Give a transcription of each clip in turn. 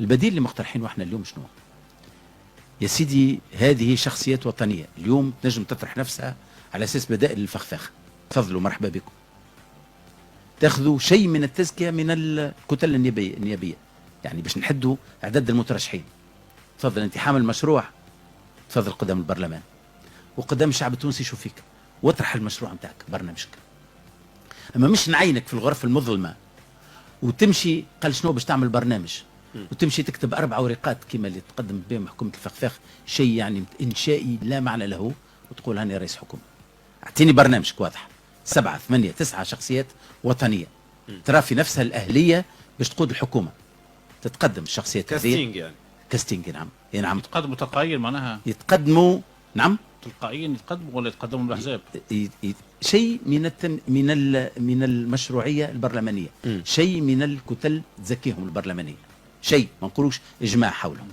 البديل اللي مقترحينه احنا اليوم شنو؟ يا سيدي هذه شخصيات وطنيه اليوم تنجم تطرح نفسها على اساس بدائل الفخفاخ. تفضلوا مرحبا بكم. تاخذوا شيء من التزكيه من الكتل النيابيه يعني باش نحدوا اعداد المترشحين. تفضل انت حامل مشروع، تفضل قدام البرلمان وقدام الشعب التونسي يشوف فيك واطرح المشروع نتاعك برنامجك. اما مش نعينك في الغرف المظلمه وتمشي قال شنو باش تعمل برنامج وتمشي تكتب 4 ورقات كما اللي تقدم بهم حكومه الفخفاخ، شيء يعني انشائي لا معنى له، وتقول هاني رئيس حكومه. اعطيني برنامجك واضح 7 8 9 شخصيات وطنيه ترى في نفسها الاهليه باش تقود الحكومه. تتقدم الشخصيات هذه كاستينج يعني كاستينج. نعم نعم. يتقدموا تلقائيا معناها يتقدموا نعم تلقائيا يتقدموا ولا يتقدموا الاحزاب؟ شيء من المشروعيه البرلمانيه، شيء من الكتل تزكيهم البرلمانيه، شيء ما نقولوش اجماع حولهم.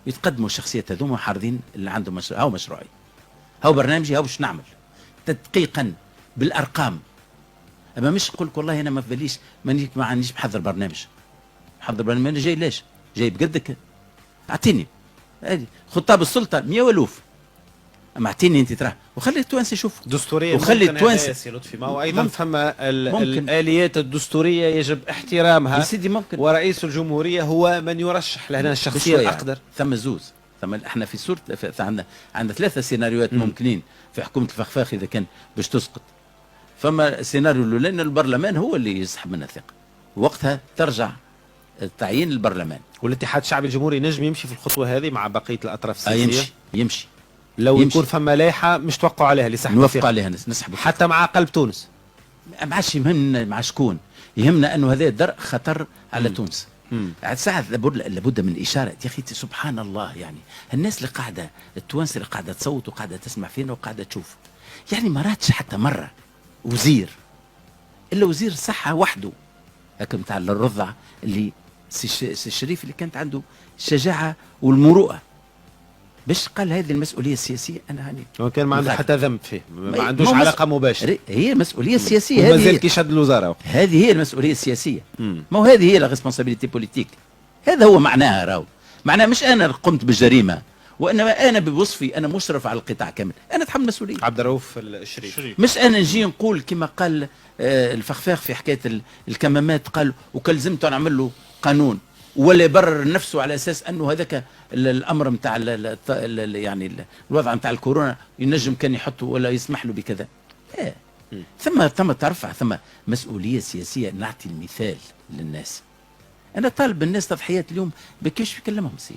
يتقدموا الشخصيات هذوما حارضين اللي عندهم مشروع، هاو مشروعي، هاو برنامجي، هاو باش نعمل تدقيقا بالارقام. اما مش نقول لك والله انا ما في باليش ما عنديش محضر برنامج. محضر برنامج جاي ليش؟ جاي بقدك. اعطيني خطاب السلطه 100 ألوف، اما اعطيني انت تراه وخلي التوانسه يشوفوا دستوريا. وخلي التوانسه سي لطفي ما هو ايضا فما الاليات الدستوريه يجب احترامها يا سيدي. ممكن ورئيس الجمهوريه هو من يرشح لهنا الشخصيه الاقدر. ثم زوز، ثم احنا في صوره عندنا 3 سيناريوهات ممكنين في حكومه الفخفاخ اذا كان باش تسقط. فما السيناريو الاولاني البرلمان هو اللي يسحب منها الثقه، وقتها ترجع تعيين البرلمان. والاتحاد الشعبي الجمهوري نجم يمشي في الخطوه هذه مع بقيه الاطراف السياسيه. يمشي لو يكون فما لائحه مش توقعوا عليها لسحب نوافق عليها نسحب حتى مع قلب تونس. ما عادش يهمنا مع شكون، يهمنا انه هذا درء خطر على تونس. ساعات لابد من اشاره. يا اخي سبحان الله، يعني الناس اللي قاعده التوانسه اللي قاعده تصوت وقاعده تسمع فينا وقاعده تشوف، يعني ما راتش حتى مره وزير الا وزير الصحه وحده هكا نتاع الرضع اللي سي الشريف اللي كانت عنده الشجاعه والمروءه باش قال هذه المسؤوليه السياسيه. انا هاني هو كان ما عنده حتى ذنب فيه، ما عندوش علاقه مباشره. هي المسؤوليه السياسيه هذه، ومازال كي شد الوزاره. هذه هي المسؤوليه السياسيه. ما هو هذه هي لا ريسبونسابيلتي بوليتيك. هذا هو معناها. راهو معناها مش انا قمت بالجريمه وانما انا بوصفي انا مشرف على القطاع كامل، انا اتحمل مسؤوليه. عبد الرؤوف الشريف. مش انا نجي نقول كما قال الفخفاخ في حكايه الكمامات، قال وكلزمته نعمل له قانون ولا يبرر نفسه على اساس انه هذاك الامر نتاع يعني الوضع نتاع الكورونا ينجم كان يحطه ولا يسمح له بكذا. ثم ترفع ثم مسؤوليه سياسيه. نعطي المثال للناس. انا طالب الناس تضحيات اليوم كيفاش يكلمهم سي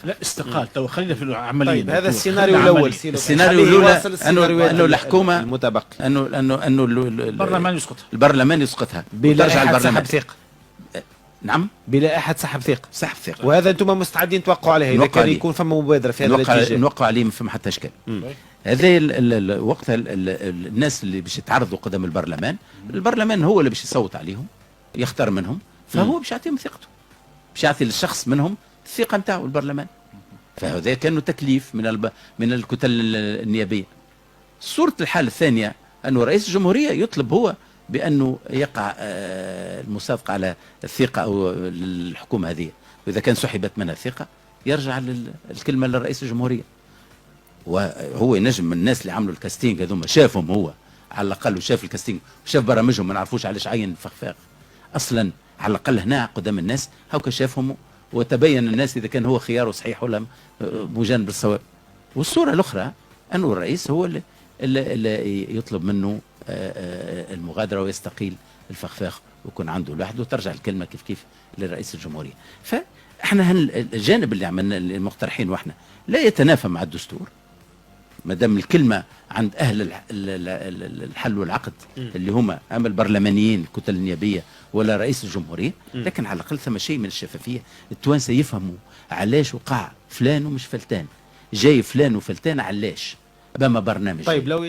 لا استقال. تو خلينا في العمليه. طيب هذا السيناريو الاول. السيناريو الاولى انه الحكومه المتبقي انه البرلمان يسقطها. البرلمان يسقطها بلائحه سحب ثقه. نعم بلائحه سحب ثقه. سحب ثقه. وهذا انتم مستعدين توقعوا عليه اذا كان يكون فما مبادره في هذا الاتجاه؟ نوقع عليه ما فما حتى اشكال. هذا وقتها الناس اللي باش يتعرضوا قدام البرلمان هو اللي باش يصوت عليهم، يختار منهم، فهو باش يعطيهم ثقته، باش يعطي للشخص منهم الثقه نتاعو البرلمان. فهذا كانه تكليف من الكتل النيابيه. صوره الحاله الثانيه انه رئيس الجمهوريه يطلب هو بانه يقع المصادقه على الثقه او الحكومه هذه، واذا كان سحبت منها الثقه يرجع الكلمه لرئيس الجمهوريه. وهو ينجم من الناس اللي عملوا الكاستينج هذوما شافهم هو على الاقل، وشاف الكاستينج وشاف برامجهم، ما نعرفوش علاش عين فخفاخ اصلا. على الاقل هنا قدام الناس هاكا شافهم وتبين الناس اذا كان هو خياره صحيح ولا مجانب للصواب. والصوره الاخرى انه الرئيس هو اللي يطلب منه المغادره ويستقيل الفخفاخ ويكون عنده لوحده وترجع الكلمه كيف كيف لرئيس الجمهوريه. فاحنا الجانب اللي عملنا المقترحين واحنا لا يتنافى مع الدستور ما دام الكلمه عند اهل الحل والعقد اللي هما اما البرلمانيين الكتل النيابيه ولا رئيس الجمهوريه، لكن على الاقل ثم شيء من الشفافيه. التوانسه يفهموا علاش وقع فلان ومش فلتان، جاي فلان وفلتان علاش، بما برنامج. طيب لو